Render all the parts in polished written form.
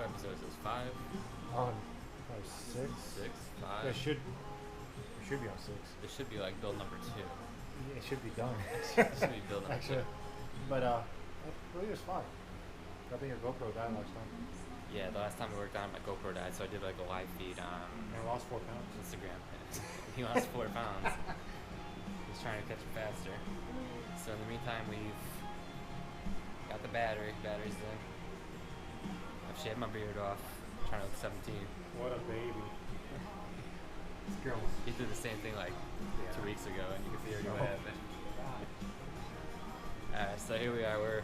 What episode is this? 5? On 6? 6? 5? Yeah, it should be on 6. It should be like build number 2. Yeah, it should be done. It should be build number Actually, 2. but I believe it was 5. I think your GoPro died last time. Yeah, the last time we worked on it, my GoPro died, so I did like a live feed on And I lost 4 pounds. Instagram. He lost 4 pounds. He's trying to catch it faster. So in the meantime, we've got the battery. Battery's in. I've shaved my beard off. I'm trying to look 17. What a baby. It's growing. He did the same thing like 2 weeks ago, and you can see already what happened. Alright, so here we are. We're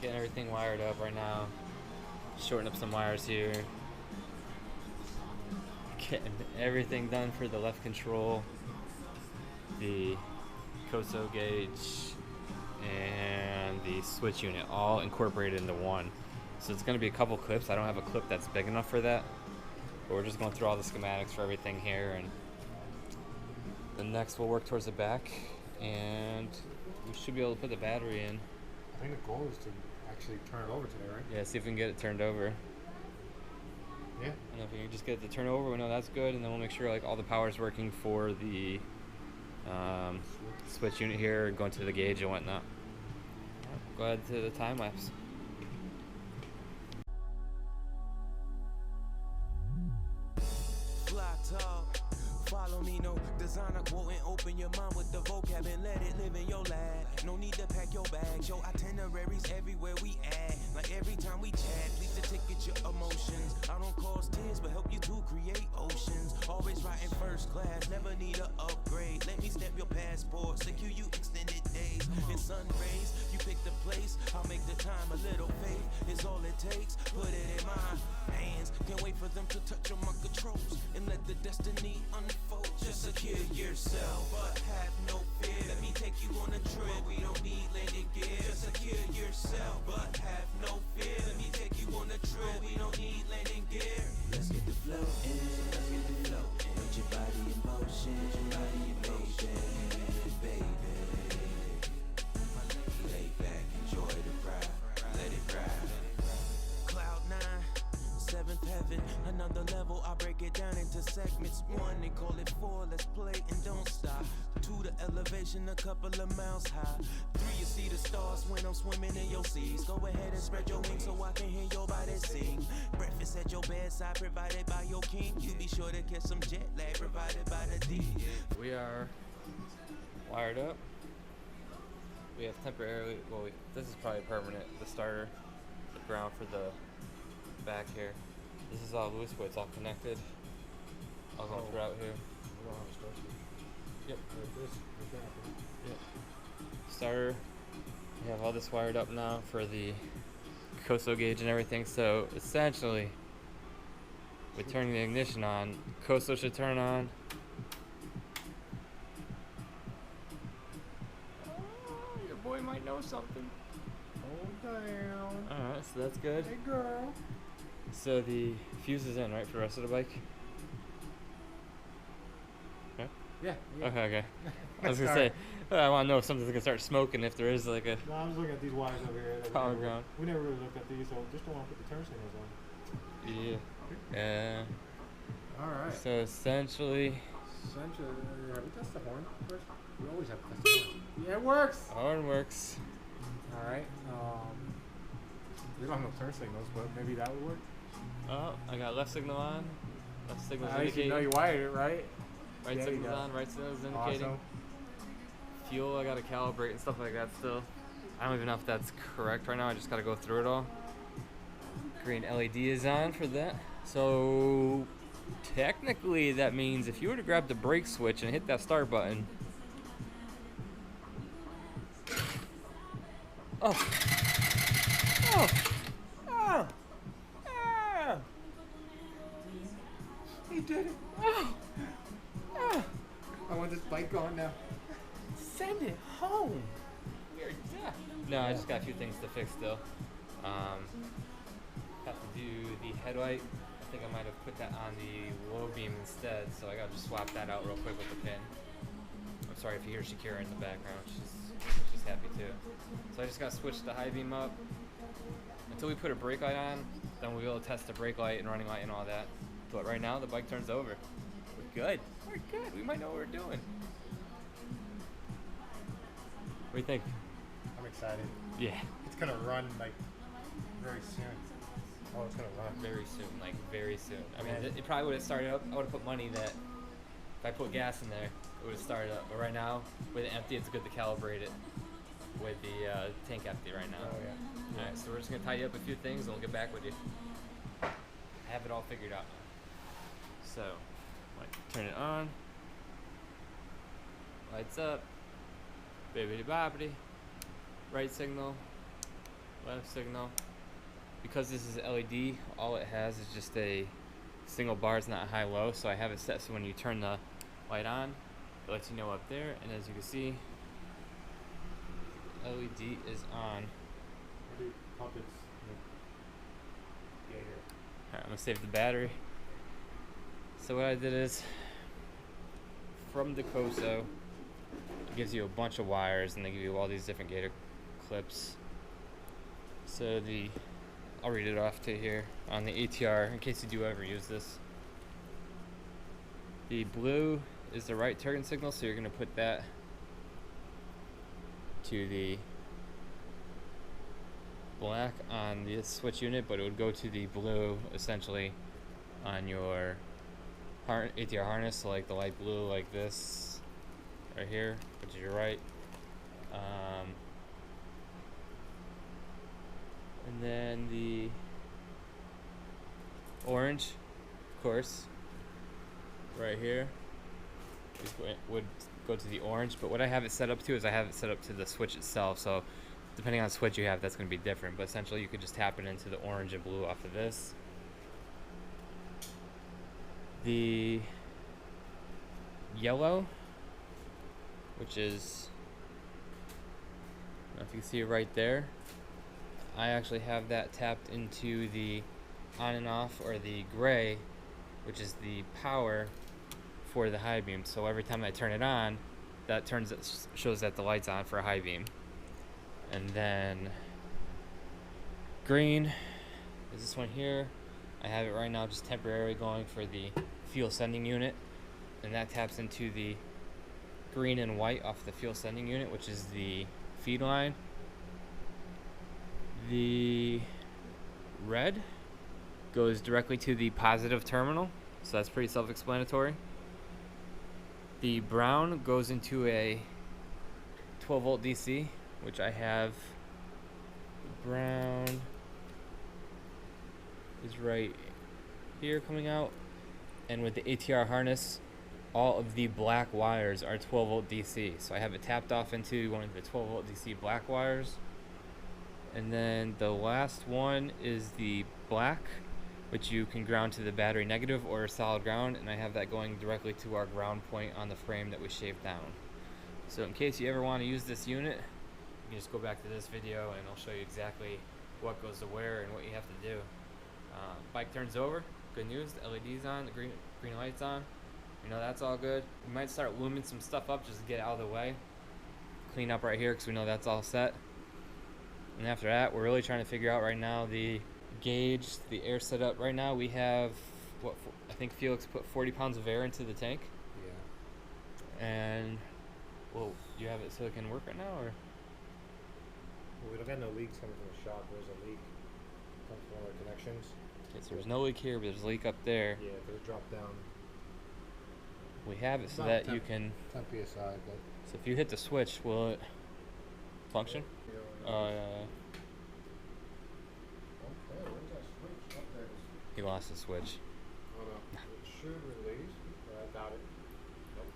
getting everything wired up right now. Shorten up some wires here. Getting everything done for the left control, the COSO gauge, and the switch unit all incorporated into one. So it's going to be a couple clips. I don't have a clip that's big enough for that, but we're just going through all the schematics for everything here, and the next we'll work towards the back, and we should be able to put the battery in. I think the goal is to actually turn it over today, right? Yeah, see if we can get it turned over. Yeah. And if we can just get it to turn over, we know that's good, and then we'll make sure like all the power's working for the switch unit here, going to the gauge and whatnot. Right, go ahead to the time lapse. Fly talk, follow me, no designer quote, and open your mind with the vocab and let it live in your lab. No need to pack your bags, your itineraries everywhere we at. Like every time we chat, please to ticket your emotions. I don't cause tears, but help you to create oceans. Always riding first class, never need a upgrade. Let me stamp your passport, secure you extended days. In sun rays, you pick the place, I'll make the time a little faith. It's all it takes, put it in my hands. Can't wait for them to touch on my controls and let the destiny unfold. Just secure yourself, but have no fear. Let me take you on a trip, we don't need landing gear. Just secure yourself, but have no fear. Let me take you on a trip, we don't need landing gear. Let's get the flow in, let's get the flow in. Put your body in motion, baby. Lay back, enjoy the ride, let it ride. Cloud 9, 7th heaven, another level. I break it down into segments. 1, they call it 4, let's play and don't stop. 2, the elevation a couple of miles high. 3, you see the stars when I'm swimming in your seas. Go ahead and spread your wings so I can hear your body sing. Breakfast at your bedside provided by your king. You be sure to catch some jet lag provided by the D. We are wired up. We have temporarily, well, this is probably permanent, the starter, the ground for the back here. This is all loose, but it's all connected. All going throughout here. We don't have a start switch. Yep. Like this, like that. Yep. Starter. We have all this wired up now for the COSO gauge and everything. So essentially, with turning the ignition on, COSO should turn on. Oh, your boy might know something. Hold down. Alright, so that's good. Hey, girl. So the fuse is in, right, for the rest of the bike? Okay. Yeah. Okay. I was gonna say, I want to know if something's gonna start smoking, if there is like a No, I'm just looking at these wires over here. power ground. We never really looked at these, so just don't want to put the turn signals on. Yeah. All right. So essentially, Have we tested the horn first? We always have to test the horn. Yeah, it works. horn works. All right. We don't have no turn signals, but maybe that would work. Oh, I got left signal on. Left signal's At least you indicating. know you wired it, right? Right There you signal's go. on. Right signal's indicating. Awesome. Fuel, I gotta calibrate and stuff like that still. I don't even know if that's correct right now. I just gotta go through it all. Green LED is on for that. So technically that means if you were to grab the brake switch and hit that start button. He did it. I want this bike going now. Send it home. You're deaf. No, I just got a few things to fix still. Have to do the headlight. I think I might have put that on the low beam instead, so I gotta just swap that out real quick with the pin. I'm sorry if you hear Shakira in the background. She's happy too. So I just gotta switch the high beam up, until we put a brake light on, then we'll be able to test the brake light and running light and all that. But right now, the bike turns over. We're good. We're good. We might know what we're doing. What do you think? I'm excited. Yeah. It's gonna run like very soon. Oh, it's gonna run. Very soon, like very soon. I mean, it probably would have started up. I would have put money that if I put gas in there, it would have started up. But right now, with it empty, it's good to calibrate it with the tank empty right now. Oh yeah. Alright, so we're just gonna tidy up a few things and we'll get back with you. I have it all figured out now. So, turn it on. Lights up. Bibbidi bobbidi. Right signal. Left signal. Because this is LED, all it has is just a single bar. It's not high-low, so I have it set so when you turn the light on, it lets you know up there. And as you can see, LED is on. Where do puppets? Yeah, here. Alright, I'm gonna save the battery. So what I did is, from the Coso, it gives you a bunch of wires, and they give you all these different gator clips. So I'll read it off to here on the ATR in case you do ever use this. The blue is the right turn signal, so you're gonna put that to the black on the switch unit, but it would go to the blue essentially on your ATR harness, so like the light blue like this right here, which is your right. And then the orange, of course, right here would go to the orange, but what I have it set up to is I have it set up to the switch itself, so depending on the switch you have, that's going to be different, but essentially you could just tap it into the orange and blue off of this. The yellow, which is, I don't know if you can see it right there, I actually have that tapped into the on and off, or the gray, which is the power for the high beam. So every time I turn it on, that shows that the light's on for a high beam. And then green is this one here. I have it right now just temporarily going for the fuel sending unit, and that taps into the green and white off the fuel sending unit, which is the feed line. The red goes directly to the positive terminal, so that's pretty self-explanatory. The brown goes into a 12 volt DC, which I have. The brown is right here coming out, and with the ATR harness, all of the black wires are 12 volt DC, so I have it tapped off into one of the 12 volt DC black wires. And then the last one is the black, which you can ground to the battery negative or solid ground, and I have that going directly to our ground point on the frame that we shaved down. So in case you ever want to use this unit, you can just go back to this video and I'll show you exactly what goes to where and what you have to do. Bike turns over, good news, the LED's on, the green light's on. You know that's all good. We might start looming some stuff up just to get out of the way. Clean up right here because we know that's all set. And after that, we're really trying to figure out right now the gauge, the air setup. Right now we have, what, I think Felix put 40 pounds of air into the tank. Yeah. And, well, you have it so it can work right now, or? Well, we don't got no leaks coming from the shop. There's a leak coming from one of the connections. Okay, so there's no leak here, but there's a leak up there. Yeah, there's a drop down. We have it so About that you can, 10 psi, but so if you hit the switch, will it function? Okay, where's that switch? Up there. He lost the switch. Oh no. It should release, but I doubt it. Nope.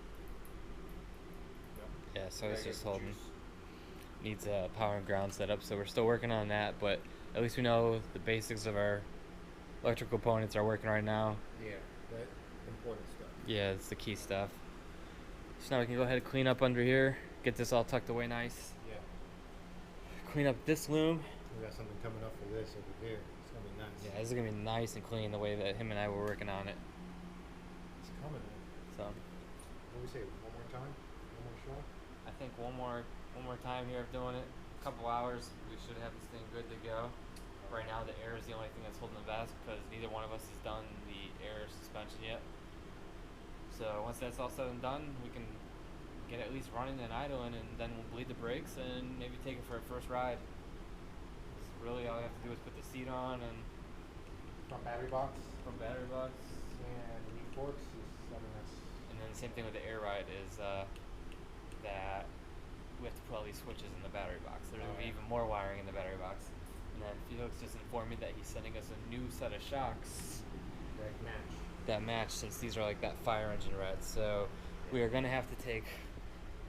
Yeah, so Gotta it's get just some holding. juice. Needs a power and ground setup, so we're still working on that, but at least we know the basics of our electrical components are working right now. Yeah, that important stuff. Yeah, it's the key stuff. So now we can go ahead and clean up under here, get this all tucked away nice. Yeah. Clean up this loom. We got something coming up for this over here. It's gonna be nice. Yeah, this is gonna be nice and clean the way that him and I were working on it. It's coming. So What do we say? One more time? One more shot? I think one more time here of doing it, a couple hours, we should have this thing good to go. Right now, the air is the only thing that's holding them back because neither one of us has done the air suspension yet. So once that's all said and done, we can get at least running and idling, and then we'll bleed the brakes and maybe take it for a first ride. 'Cause really, all you have to do is put the seat on and From battery box. from battery box. And the forks is, I mean, that's. And then the same thing with the air ride is that we have to put all these switches in the battery box. There's going to be even more wiring in the battery box. And then Felix just informed me that he's sending us a new set of shocks that match, since these are like that fire engine red. So we are going to have to take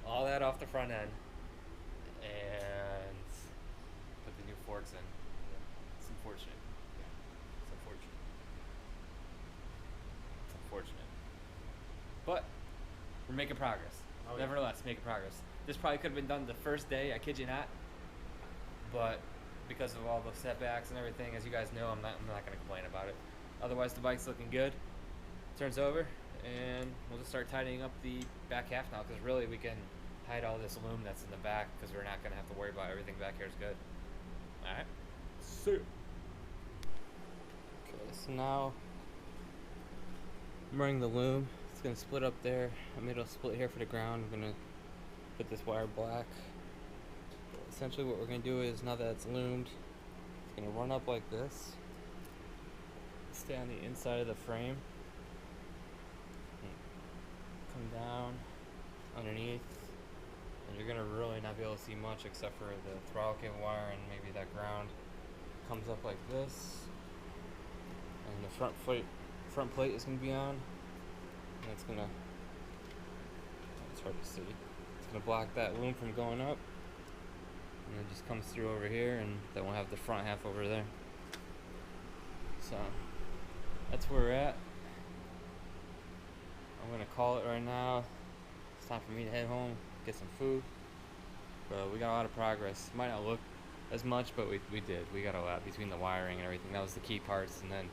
all that off the front end and put the new forks in. It's unfortunate. It's unfortunate. It's unfortunate. But we're making progress. Oh, yeah. Nevertheless, making progress. This probably could have been done the first day, I kid you not. But because of all the setbacks and everything, as you guys know, I'm not going to complain about it. Otherwise, the bike's looking good. Turns over, and we'll just start tidying up the back half now, because really we can hide all this loom that's in the back, because we're not going to have to worry about everything back here is good. Alright. See you. Okay, so now I'm running the loom. It's going to split up there. I made a split here for the ground. I'm going to put this wire black. Essentially what we're going to do is, now that it's loomed, it's going to run up like this, stay on the inside of the frame, and come down underneath, and you're going to really not be able to see much except for the throttle cable wire and maybe that ground. Comes up like this, and the front plate is going to be on, and it's going to, it's hard to see, it's going to block that loom from going up. And it just comes through over here, and then we'll have the front half over there. So that's where we're at. I'm gonna call it right now. It's time for me to head home, get some food. But we got a lot of progress. It might not look as much, but we did. We got a lot between the wiring and everything. That was the key parts, and then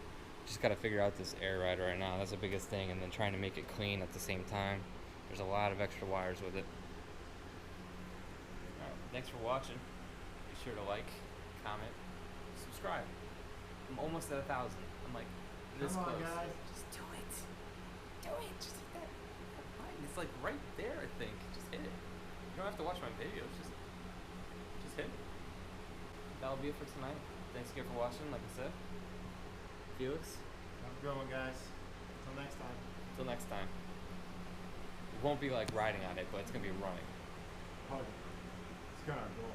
just gotta figure out this air ride right now. That's the biggest thing, and then trying to make it clean at the same time. There's a lot of extra wires with it. Thanks for watching. Be sure to like, comment, subscribe. I'm almost at 1,000. I'm like this Come on, close. guys. Just do it. Do it. Just hit that button. It's like right there, I think. Just hit it. You don't have to watch my videos. Just hit it. That'll be it for tonight. Thanks again for watching. Like I said, Felix. Have a good one, guys. Until next time. Until next time. It won't be like riding on it, but it's gonna be running. Oh, it's gonna go.